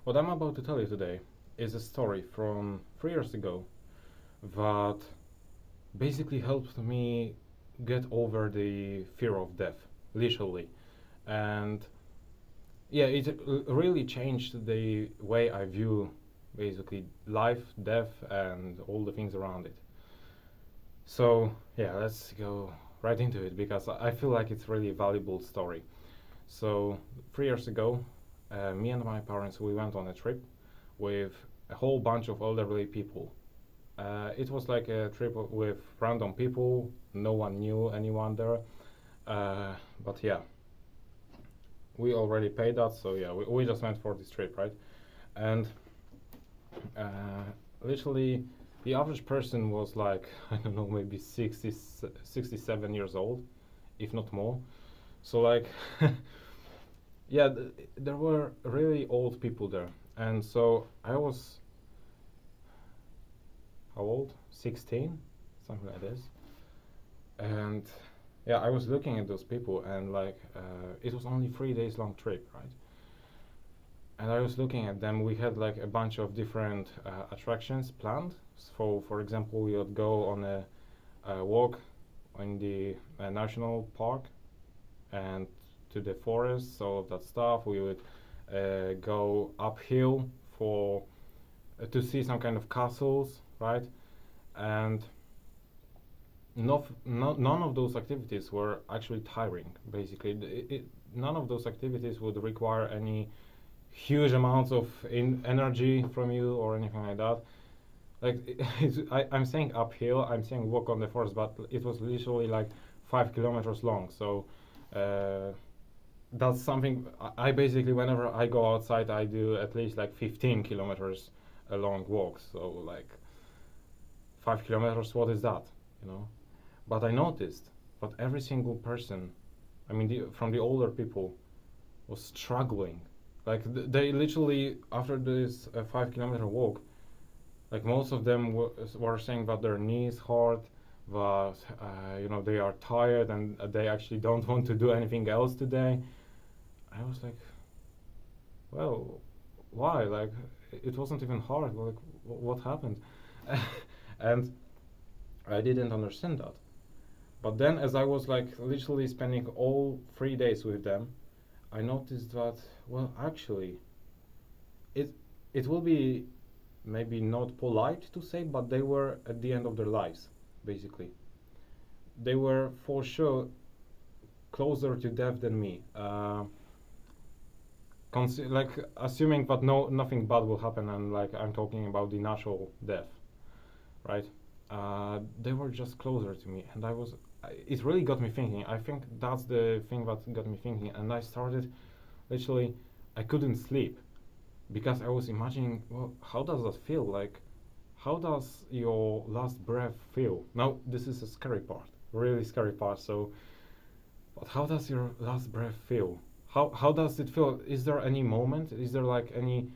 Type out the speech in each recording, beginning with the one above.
What I'm about to tell you today is a story from 3 years ago that basically helped me get over the fear of death, literally. And yeah, it really changed the way I view basically life, death, and all the things around it. So yeah, let's go right into it because I feel like it's really a valuable story. So 3 years ago, me and my parents we went on a trip with a whole bunch of elderly people. It was like a trip with random people. No one knew anyone there. But yeah, we already paid that, so yeah, we just went for this trip, right? And uh, literally, the average person was like, I don't know, maybe 67 years old, if not more. So, like, yeah, there were really old people there. And so I was, how old? 16? Something like this. And yeah, I was looking at those people, and like, it was only 3 days long trip, right? And I was looking at them. We had like a bunch of different attractions planned. So, for example, we would go on a walk in the national park and to the forest, all of that stuff. We would go uphill for to see some kind of castles, right? And none of those activities were actually tiring. Basically, none of those activities would require any huge amounts of energy from you or anything like that. Like I'm saying uphill, I'm saying walk on the forest, but it was literally like 5 kilometers long. So uh, that's something I basically whenever I go outside, I do at least like 15 kilometers a long walk. So like 5 kilometers, what is that? You know. But I noticed that every single person, I mean, from the older people, was struggling. Like they literally after this 5 kilometer walk, like most of them were saying that their knees hurt, that they are tired and they actually don't want to do anything else today. I was like, well, why? Like it wasn't even hard. Like what happened? And I didn't understand that. But then, as I was like literally spending all 3 days with them, I noticed that well, actually, it it will be maybe not polite to say, but they were at the end of their lives, basically. They were for sure closer to death than me. Like assuming that nothing bad will happen, and like I'm talking about the natural death, right? They were just closer to me, and it really got me thinking. I think that's the thing that got me thinking, and I started literally. I couldn't sleep because I was imagining, well, how does that feel? Like, how does your last breath feel? Now, this is a scary part, really scary part. So, but how does your last breath feel? How does it feel? Is there any moment? Is there like any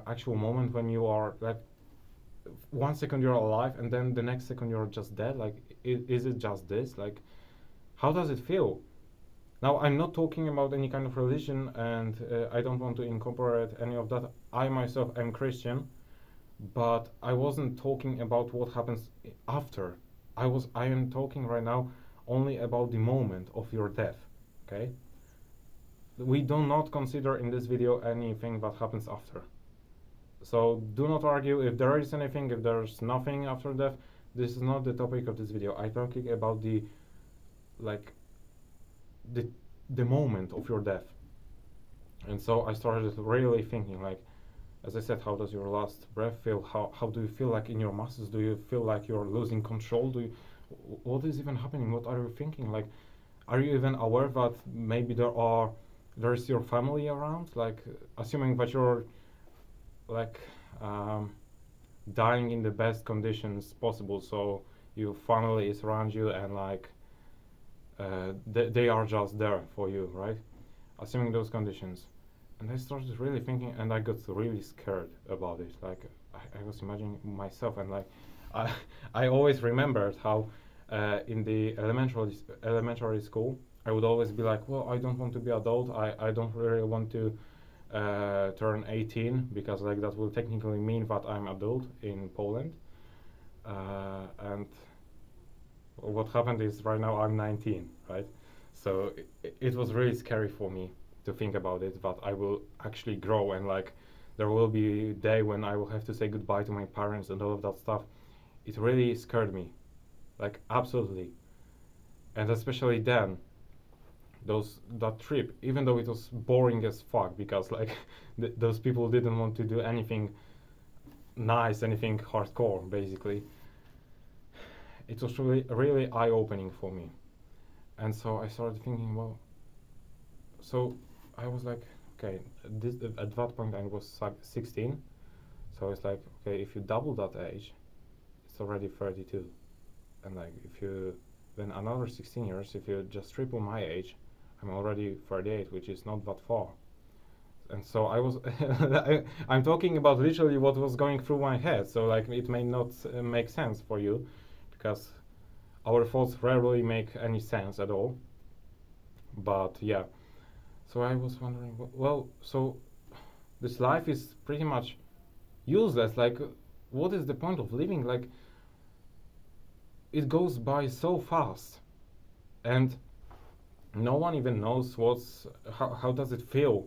actual moment when you are like 1 second you're alive and then the next second you're just dead? Like, is it just this? Like, how does it feel? Now, I'm not talking about any kind of religion, and I don't want to incorporate any of that. I myself am Christian, but I wasn't talking about what happens after. I am talking right now only about the moment of your death. Okay? We do not consider in this video anything that happens after. So do not argue if there is anything, if there's nothing after death. This is not the topic of this video. I'm talking about like the the moment of your death. And so I started really thinking, like, as I said, how does your last breath feel? How do you feel like in your muscles? Do you feel like you're losing control? What is even happening? What are you thinking? Like, are you even aware that maybe there is your family around? Like, assuming that you're like dying in the best conditions possible, so your family is around you and like they are just there for you, right? Assuming those conditions. And I started really thinking, and I got really scared about it. Like, I was imagining myself, and like, I, I always remembered how in the elementary school, I would always be like, well, I don't want to be adult. I don't really want to turn 18, because like that will technically mean that I'm adult in Poland. And what happened is right now I'm 19, right? So it was really scary for me to think about it, that I will actually grow, and like there will be a day when I will have to say goodbye to my parents and all of that stuff. It really scared me, like absolutely. And especially then, that trip, even though it was boring as fuck, because like those people didn't want to do anything nice, anything hardcore, basically. It was really eye-opening for me. And so I started thinking, well, so I was like, okay, at that point I was 16, so it's like, okay, if you double that age, it's already 32, and like if you then another 16 years, if you just triple my age, I'm already 38, which is not that far. And so I was, I'm talking about literally what was going through my head. So like it may not make sense for you, because our thoughts rarely make any sense at all. But yeah, so I was wondering, well, so this life is pretty much useless. Like, what is the point of living? Like, it goes by so fast, and no one even knows how does it feel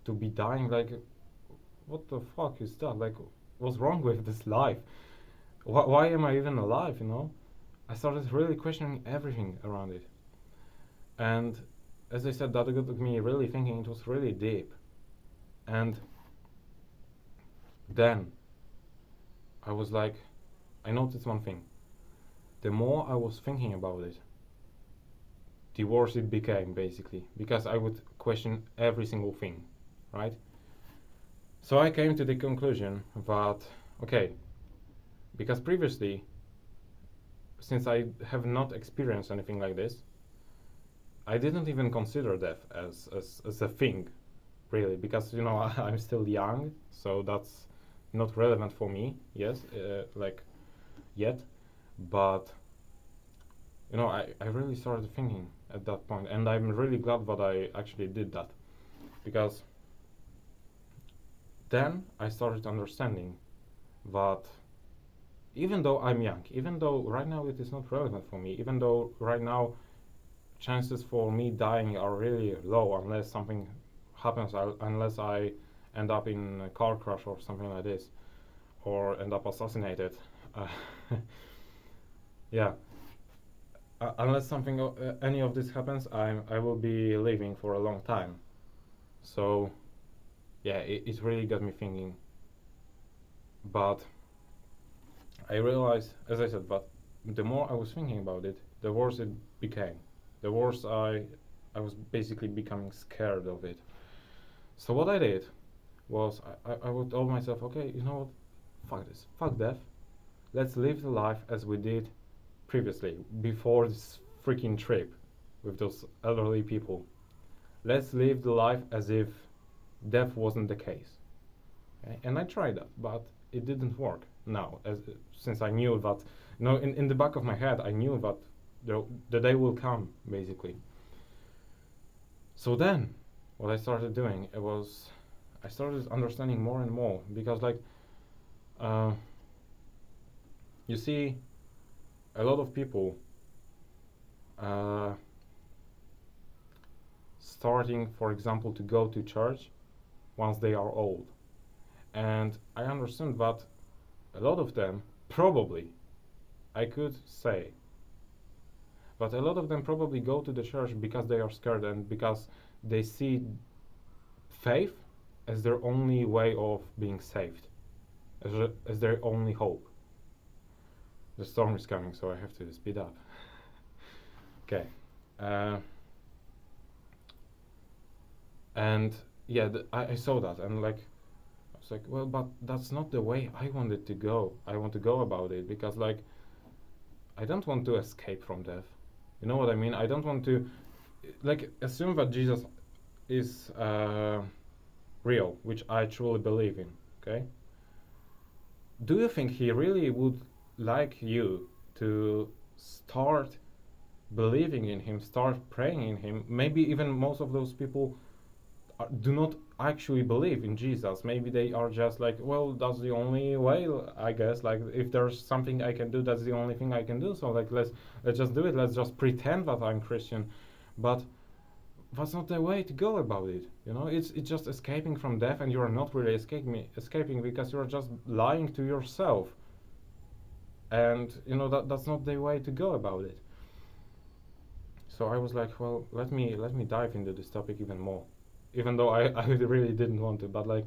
to be dying. Like, what the fuck is that? Like, what's wrong with this life? Why am I even alive? You know, I started really questioning everything around it, and as I said, that got me really thinking. It was really deep, and then I was like, I noticed one thing. The more I was thinking about it, the worse it became, basically, because I would question every single thing, right? So I came to the conclusion that, okay, because previously, since I have not experienced anything like this, I didn't even consider death as a thing, really, because, you know, I'm still young, so that's not relevant for me, yes, like, yet, but, you know, I really started thinking at that point, and I'm really glad that I actually did that, because then I started understanding that even though I'm young, even though right now it is not relevant for me, even though right now chances for me dying are really low unless something happens, unless I end up in a car crash or something like this, or end up assassinated. Yeah. Unless something any of this happens, I will be living for a long time. So yeah, it really got me thinking. But I realized, as I said, but the more I was thinking about it, the worse it became. The worse I was basically becoming scared of it. So what I did was I would tell myself, okay, you know what, fuck this, fuck death. Let's live the life as we did previously, before this freaking trip with those elderly people. Let's live the life as if death wasn't the case. Okay? And I tried that, but it didn't work. Now, since I knew that, in the back of my head, I knew that the day will come, basically. So then, what I started doing, I started understanding more and more, because like, you see, a lot of people starting, for example, to go to church once they are old. And I understand that a lot of them probably, I could say, but a lot of them probably go to the church because they are scared, and because they see faith as their only way of being saved, as their only hope. The storm is coming, so I have to speed up. Okay. And yeah, I saw that, and like, I was like, well, but that's not the way I wanted to go. I want to go about it, because like, I don't want to escape from death. You know what I mean? I don't want to, like, assume that Jesus is real, which I truly believe in. Okay. Do you think he really would like you to start believing in him, start praying in him? Maybe even most of those people do not actually believe in Jesus. Maybe they are just like, well, that's the only way, I guess. Like, if there's something I can do, that's the only thing I can do. So like, let's just do it. Let's just pretend that I'm Christian. But that's not the way to go about it. You know, it's just escaping from death, and you are not really escaping because you are just lying to yourself. And you know that's not the way to go about it. So I was like, well, let me dive into this topic even more, even though I really didn't want to. But like,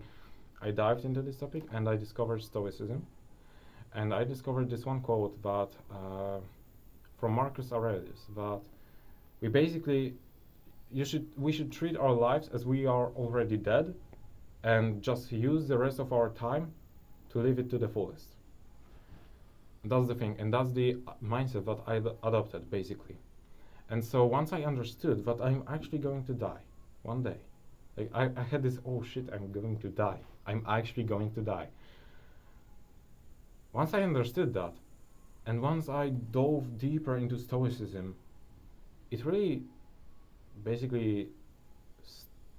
I dived into this topic and I discovered Stoicism, and I discovered this one quote that from Marcus Aurelius, that we basically we should treat our lives as we are already dead, and just use the rest of our time to live it to the fullest. That's the thing, and that's the mindset that I adopted basically. And so once I understood that I'm actually going to die one day, like I had this, oh shit, I'm going to die. I'm actually going to die. Once I understood that, and once I dove deeper into Stoicism, it really basically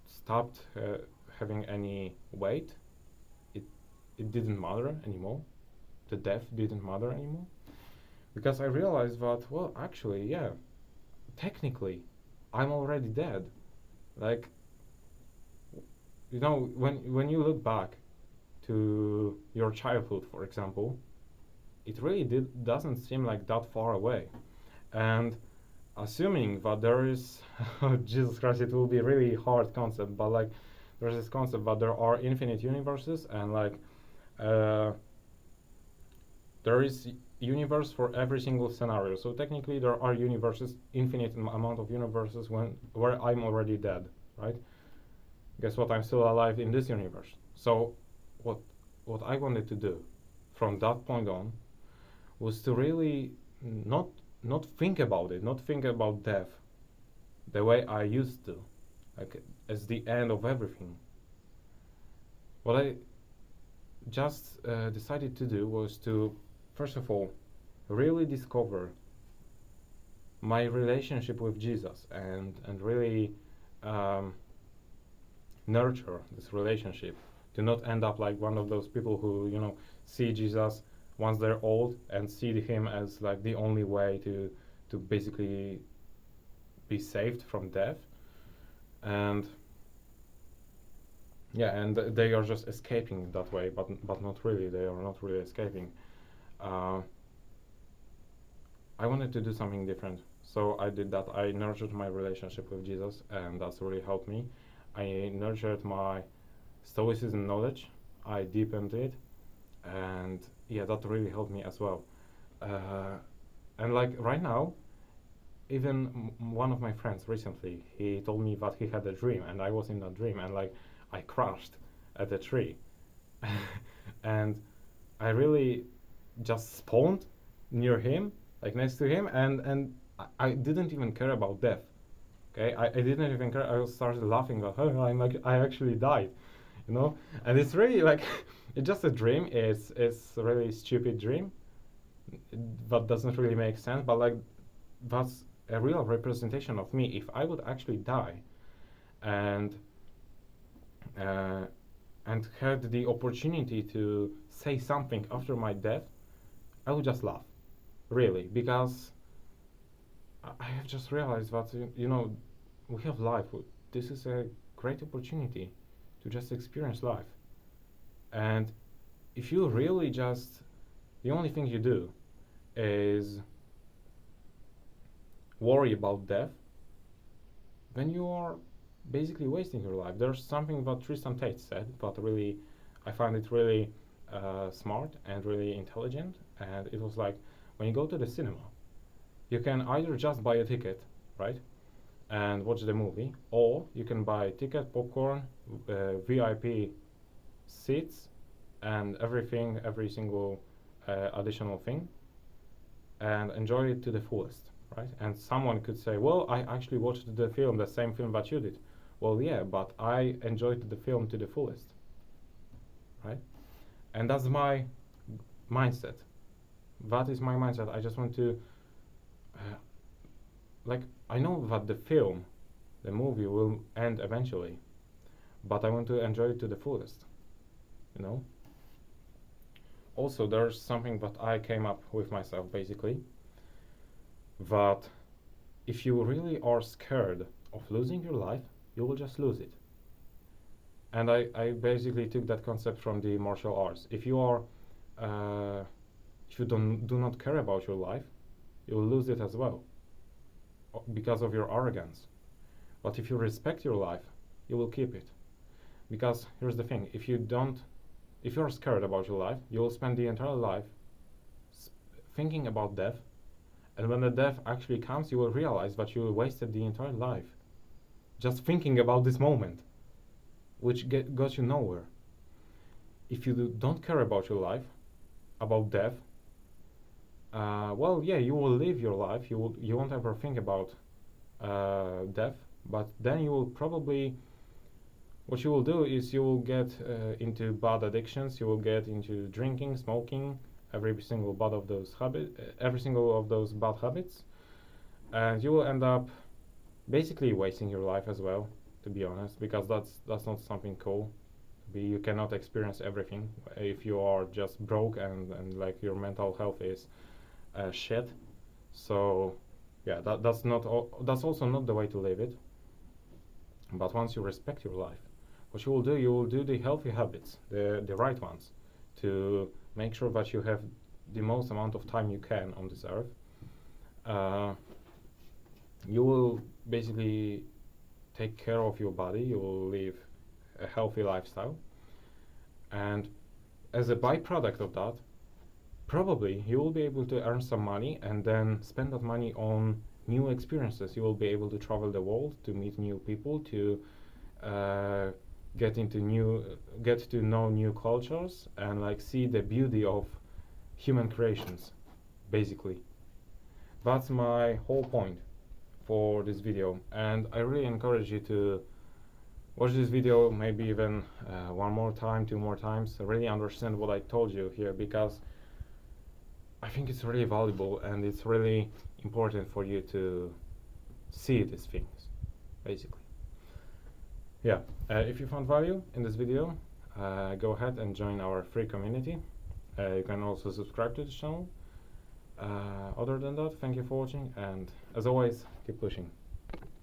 stopped having any weight. It it didn't matter anymore. The death didn't matter anymore, because I realized that, well, actually, yeah, technically, I'm already dead. Like, you know, when you look back to your childhood, for example, it really doesn't seem like that far away. And assuming that there is, Jesus Christ, it will be a really hard concept, but like, there's this concept that there are infinite universes, and like, uh, there is universe for every single scenario. So technically, there are universes, infinite amount of universes where I'm already dead, right? Guess what? I'm still alive in this universe. So what what I wanted to do from that point on was to really not not think about it, not think about death the way I used to, like as the end of everything. What I just decided to do was to, first of all, really discover my relationship with Jesus, and really um, nurture this relationship, to not end up like one of those people who, you know, see Jesus once they're old and see him as like the only way to basically be saved from death. And yeah, and they are just escaping that way, but not really. They are not really escaping. Uh, I wanted to do something different, so I did that. I nurtured my relationship with Jesus, and that's really helped me. I nurtured my Stoicism knowledge. I deepened it, and yeah, that really helped me as well. Uh, and like right now, even one of my friends recently, he told me that he had a dream, and I was in that dream, and like I crashed at a tree, and I really just spawned near him, like next to him, and I didn't even care about death. Okay, I didn't even care. I started laughing that, oh, I actually died, you know. And it's really like it's just a dream. It's a really stupid dream that doesn't really make sense. But like that's a real representation of me. If I would actually die, and uh, and had the opportunity to say something after my death, I would just laugh, really, because I have just realized that, you know, we have life. This is a great opportunity to just experience life. And if you really just, the only thing you do is worry about death, then you are basically wasting your life. There's something that Tristan Tate said, but really, I find it really smart and really intelligent. And it was like, when you go to the cinema, you can either just buy a ticket, right, and watch the movie, or you can buy ticket, popcorn, VIP seats, and everything, every single additional thing, and enjoy it to the fullest, right? And someone could say, well, I actually watched the film, the same film that you did. Well, yeah, but I enjoyed the film to the fullest, right? And that's my mindset. That is my mindset. I just want to, like, I know that the movie will end eventually, but I want to enjoy it to the fullest, you know. Also, there's something that I came up with myself, basically, that if you really are scared of losing your life, you will just lose it. And I basically took that concept from the martial arts. If you are, if you do not care about your life, you will lose it as well, because of your arrogance. But if you respect your life, you will keep it. Because here's the thing: if you are scared about your life, you will spend the entire life thinking about death, and when the death actually comes, you will realize that you wasted the entire life just thinking about this moment, which got you nowhere. If you don't care about your life, about death, well, yeah, you will live your life. You won't ever think about death, but then you will probably, what you will do is you will get into bad addictions. You will get into drinking, smoking, every single of those bad habits, and you will end up basically wasting your life as well. To be honest, because that's not something cool. You cannot experience everything if you are just broke and like your mental health is shit. So yeah, that's also not the way to live it. But once you respect your life, what you will do the healthy habits, the right ones, to make sure that you have the most amount of time you can on this earth. You will basically take care of your body. You will live a healthy lifestyle, and as a byproduct of that, probably you will be able to earn some money and then spend that money on new experiences. You will be able to travel the world, to meet new people, to get to know new cultures, and like see the beauty of human creations. Basically, that's my whole point for this video, and I really encourage you to watch this video maybe even one more time, two more times, really understand what I told you here, because I think it's really valuable and it's really important for you to see these things, basically. Yeah, if you found value in this video, go ahead and join our free community. You can also subscribe to the channel. Other than that, thank you for watching, and as always, keep pushing.